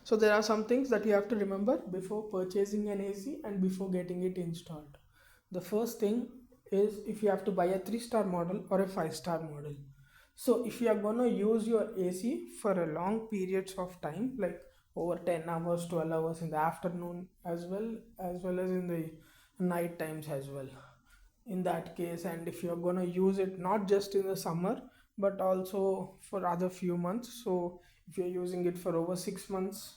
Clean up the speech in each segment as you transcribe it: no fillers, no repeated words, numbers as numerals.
So there are some things that you have to remember before purchasing an AC and before getting it installed. The first thing is if you have to buy a 3-star model or a 5-star model. So if you are going to use your AC for a long periods of time, like over 10 hours, 12 hours in the afternoon as well as in the night times as well, in that case, and if you're going to use it not just in the summer but also for other few months, so if you're using it for over 6 months,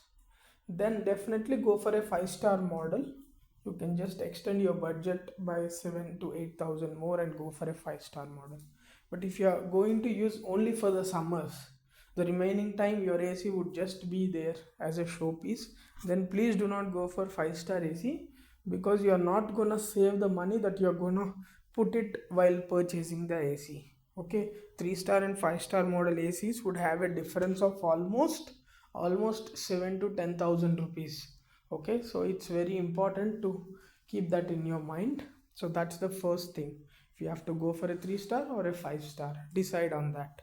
then definitely go for a 5-star model. You can just extend your budget by 7 to 8,000 more and go for a 5-star model. But if you are going to use only for the summers, the remaining time your AC would just be there as a showpiece, then please do not go for 5-star AC, because you are not gonna save the money that you are gonna put it while purchasing the AC. Okay, 3-star and 5-star model ACs would have a difference of almost 7 to 10,000 rupees. Okay, so it's very important to keep that in your mind. So that's the first thing. If you have to go for a 3-star or a 5-star, decide on that.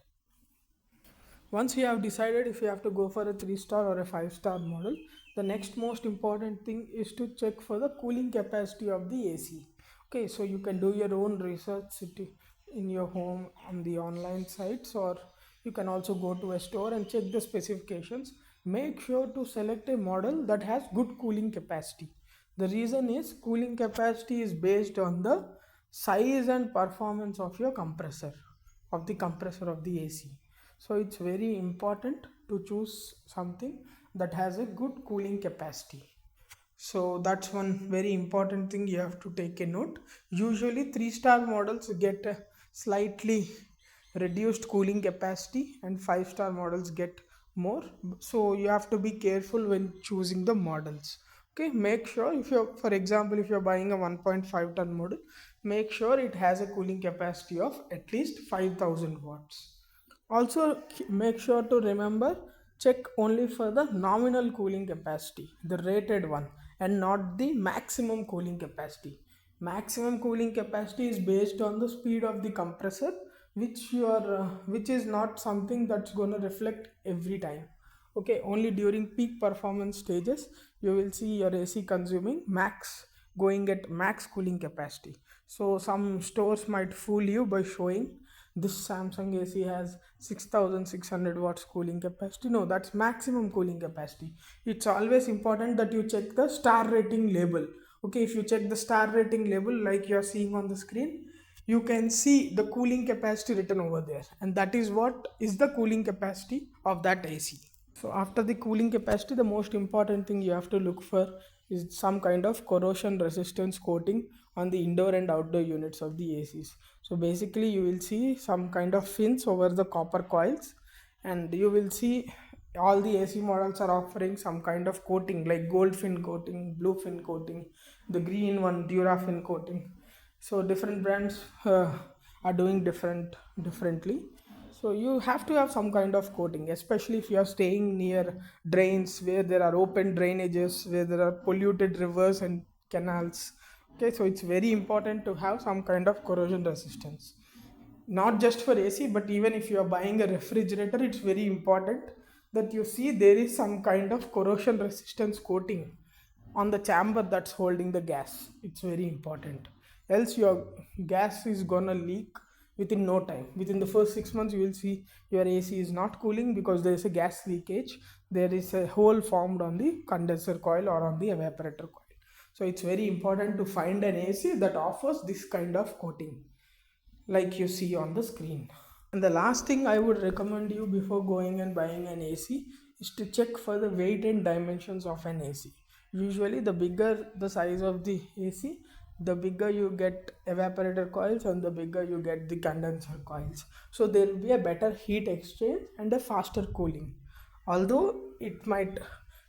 Once you have decided if you have to go for a 3-star or a 5-star model, the next most important thing is to check for the cooling capacity of the AC. Okay, so you can do your own research in your home on the online sites, or you can also go to a store and check the specifications. Make sure to select a model that has good cooling capacity. The reason is cooling capacity is based on the size and performance of your compressor, of the AC. So it's very important to choose something that has a good cooling capacity. So that's one very important thing you have to take a note. Usually 3-star models get a slightly reduced cooling capacity and 5-star models get more. So you have to be careful when choosing the models. Okay, make sure if you're, for example, if you're buying a 1.5 ton model, make sure it has a cooling capacity of at least 5000 watts. Also, make sure to remember, check only for the nominal cooling capacity, the rated one, and not the maximum cooling capacity. Maximum cooling capacity is based on the speed of the compressor, which is not something that's going to reflect every time. Okay, only during peak performance stages you will see your AC consuming max, going at max cooling capacity. So some stores might fool you by showing this Samsung AC has 6600 watts cooling capacity. No, that's maximum cooling capacity. It's always important that you check the star rating label. Okay, if you check the star rating label like you're seeing on the screen, you can see the cooling capacity written over there, and that is what is the cooling capacity of that AC. So after the cooling capacity, the most important thing you have to look for is some kind of corrosion resistance coating on the indoor and outdoor units of the ACs. So basically you will see some kind of fins over the copper coils, and you will see all the AC models are offering some kind of coating like gold fin coating, blue fin coating, the green one Durafin coating. So different brands are doing differently. So you have to have some kind of coating, especially if you are staying near drains where there are open drainages, where there are polluted rivers and canals. Okay, so it's very important to have some kind of corrosion resistance. Not just for AC, but even if you are buying a refrigerator, it's very important that you see there is some kind of corrosion resistance coating on the chamber that's holding the gas. It's very important. Else your gas is gonna leak within no time. Within the first 6 months, you will see your AC is not cooling because there is a gas leakage. There is a hole formed on the condenser coil or on the evaporator coil. So it's very important to find an AC that offers this kind of coating like you see on the screen. And the last thing I would recommend you before going and buying an AC is to check for the weight and dimensions of an AC. Usually, the bigger the size of the AC, the bigger you get evaporator coils and the bigger you get the condenser coils. So, there will be a better heat exchange and a faster cooling. Although it might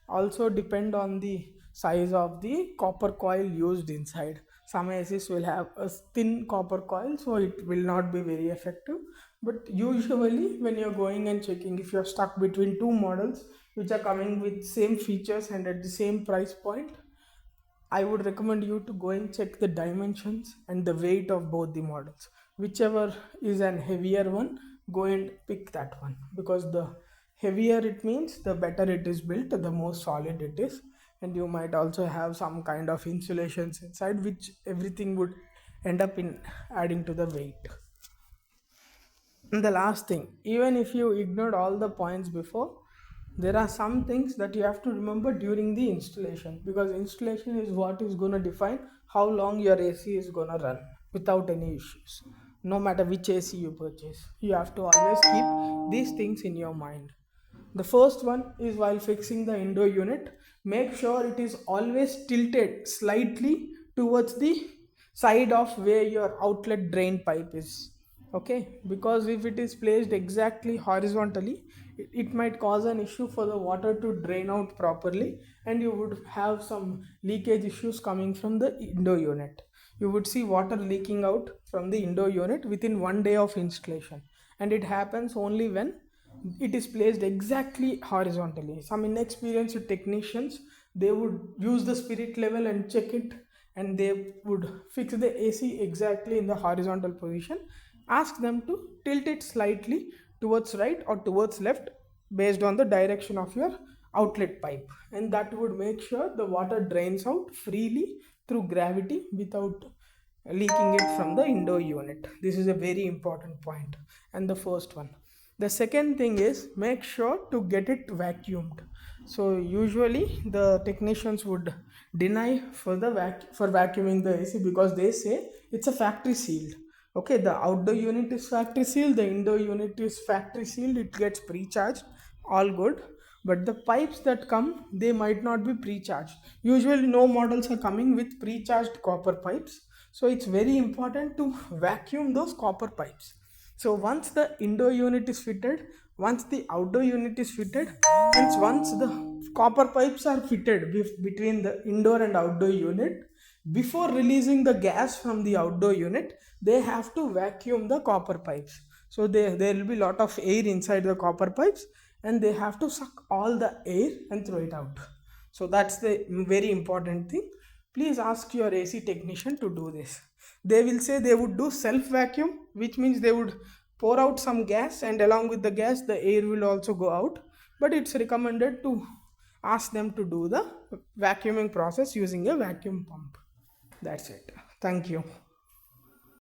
also depend on the size of the copper coil used inside. Some ACs will have a thin copper coil, so it will not be very effective. But usually, when you're going and checking, if you're stuck between two models which are coming with same features and at the same price point, I would recommend you to go and check the dimensions and the weight of both the models. Whichever is an heavier one, go and pick that one, because the Heavier it means the better it is built, the more solid it is, and you might also have some kind of insulations inside, which everything would end up in adding to the weight. And the last thing, even if you ignored all the points before, there are some things that you have to remember during the installation, because installation is what is going to define how long your AC is going to run without any issues. No matter which AC you purchase, you have to always keep these things in your mind. The first one is, while fixing the indoor unit, make sure it is always tilted slightly towards the side of where your outlet drain pipe is. Okay, because if it is placed exactly horizontally, it might cause an issue for the water to drain out properly, and you would have some leakage issues coming from the indoor unit. You would see water leaking out from the indoor unit within 1 day of installation, and it happens only when it is placed exactly horizontally. Some inexperienced technicians, they would use the spirit level and check it, and they would fix the AC exactly in the horizontal position. Ask them to tilt it slightly towards right or towards left based on the direction of your outlet pipe, and that would make sure the water drains out freely through gravity without leaking it from the indoor unit. This is a very important point, and the first one. The second thing is, make sure to get it vacuumed. So usually the technicians would deny for the for vacuuming the AC, because they say it's a factory sealed. Okay, the outdoor unit is factory sealed, the indoor unit is factory sealed, it gets pre-charged, all good. But the pipes that come, they might not be pre-charged. Usually no models are coming with pre-charged copper pipes, so it's very important to vacuum those copper pipes. So once the indoor unit is fitted, once the outdoor unit is fitted, and once the copper pipes are fitted between the indoor and outdoor unit, before releasing the gas from the outdoor unit, they have to vacuum the copper pipes. So there will be a lot of air inside the copper pipes, and they have to suck all the air and throw it out. So that's the very important thing. Please ask your AC technician to do this. They will say they would do self vacuum, which means they would pour out some gas, and along with the gas the air will also go out, but it's recommended to ask them to do the vacuuming process using a vacuum pump. That's it. Thank you.